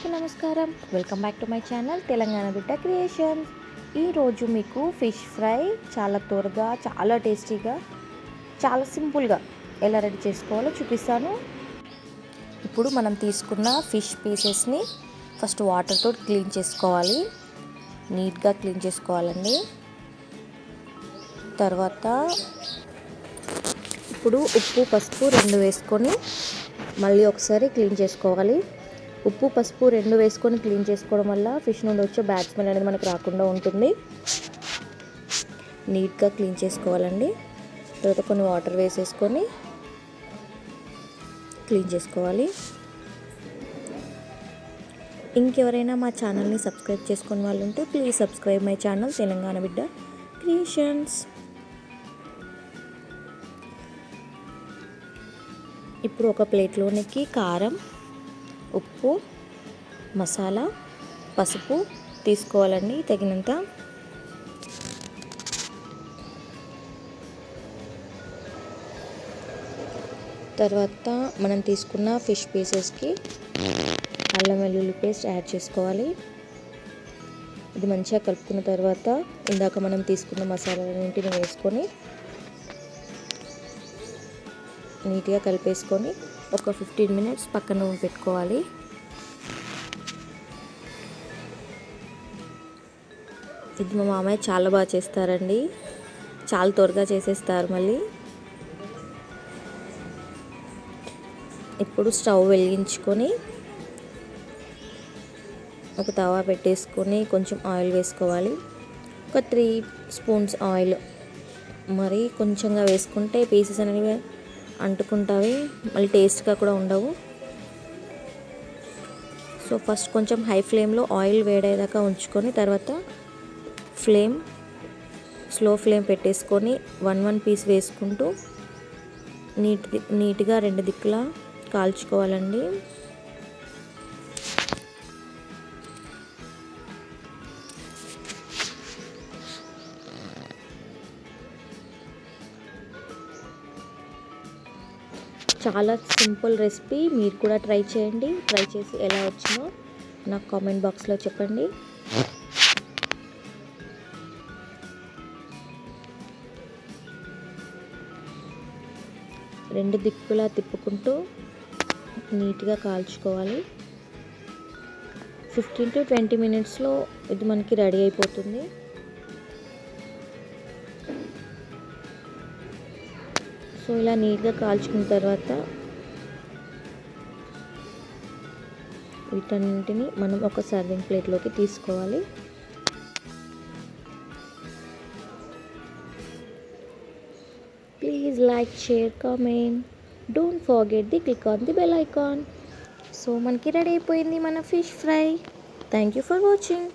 అందరికీ నమస్కారం. Welcome back to my channel Telangana బిడ్డ క్రియేషన్స్. ఈరోజు మీకు ఫిష్ ఫ్రై చాలా త్వరగా, చాలా టేస్టీగా, చాలా సింపుల్గా ఎలా రెడీ చేసుకోవాలో చూపిస్తాను. ఇప్పుడు మనం తీసుకున్న ఫిష్ పీసెస్ని ఫస్ట్ వాటర్తో క్లీన్ చేసుకోవాలి. నీట్గా క్లీన్ చేసుకోవాలండి. తర్వాత ఇప్పుడు ఉప్పు, పసుపు 2 వేసుకొని మళ్ళీ ఒకసారి క్లీన్ చేసుకోవాలి. ఉప్పు, పసుపు 2 వేసుకొని క్లీన్ చేసుకోవడం వల్ల ఫిష్ నుండి వచ్చే బ్యాడ్ స్మెల్ అనేది మనకు రాకుండా ఉంటుంది. నీట్గా క్లీన్ చేసుకోవాలండి. తర్వాత కొన్ని వాటర్ వేసేసుకొని క్లీన్ చేసుకోవాలి. ఇంకెవరైనా మా ఛానల్ని సబ్స్క్రైబ్ చేసుకునే వాళ్ళు ఉంటే please subscribe my channel Telangana బిడ్డ క్రియేషన్స్. ఇప్పుడు ఒక ప్లేట్లోనికి కారం, ఉప్పు, మసాలా, పసుపు తీసుకోవాలండి తగినంత. తర్వాత మనం తీసుకున్న ఫిష్ పీసెస్కి అల్లం వెల్లుల్లి పేస్ట్ యాడ్ చేసుకోవాలి. ఇది మంచిగా కలుపుకున్న తర్వాత ఇందాక మనం తీసుకున్న మసాలాలన్నింటిని వేసుకొని నీట్గా కలిపేసుకొని ఒక 15 మినిట్స్ పక్కన పెట్టుకోవాలి. ఇది మా మామయ్య చాలా బాగా చేస్తారండి. చాలా త్వరగా చేసేస్తారు మళ్ళీ. ఇప్పుడు స్టవ్ వెలిగించుకొని ఒక తవా పెట్టేసుకొని కొంచెం ఆయిల్ వేసుకోవాలి. ఒక 3 స్పూన్స్ ఆయిల్. మరి కొంచెంగా వేసుకుంటే పీసెస్ అనేవి అంటుకుంటాయి, మళ్ళీ టేస్ట్గా కూడా ఉండవు. సో ఫస్ట్ కొంచెం హై ఫ్లేమ్లో ఆయిల్ వేడేదాకా ఉంచుకొని తర్వాత స్లో ఫ్లేమ్ పెట్టేసుకొని 1 పీస్ వేసుకుంటూ నీట్గా 2 దిక్కులా కాల్చుకోవాలండి. చాలా సింపుల్ రెసిపీ. మీరు కూడా ట్రై చేయండి. ట్రై చేసి ఎలా వచ్చిందో నాకు కామెంట్ బాక్స్లో చెప్పండి. రెండు దిక్కులా తిప్పుకుంటూ నీట్గా కాల్చుకోవాలి. 15 to 20 మినిట్స్లో ఇది మనకి రెడీ అయిపోతుంది. సో ఇలా నీట్గా కాల్చుకున్న తర్వాత వీటన్నింటిని మనం ఒక సర్వింగ్ ప్లేట్లోకి తీసుకోవాలి. Please like, share, comment. Don't forget the click on the bell icon. So మనకి రెడీ అయిపోయింది మన fish fry. Thank you for watching.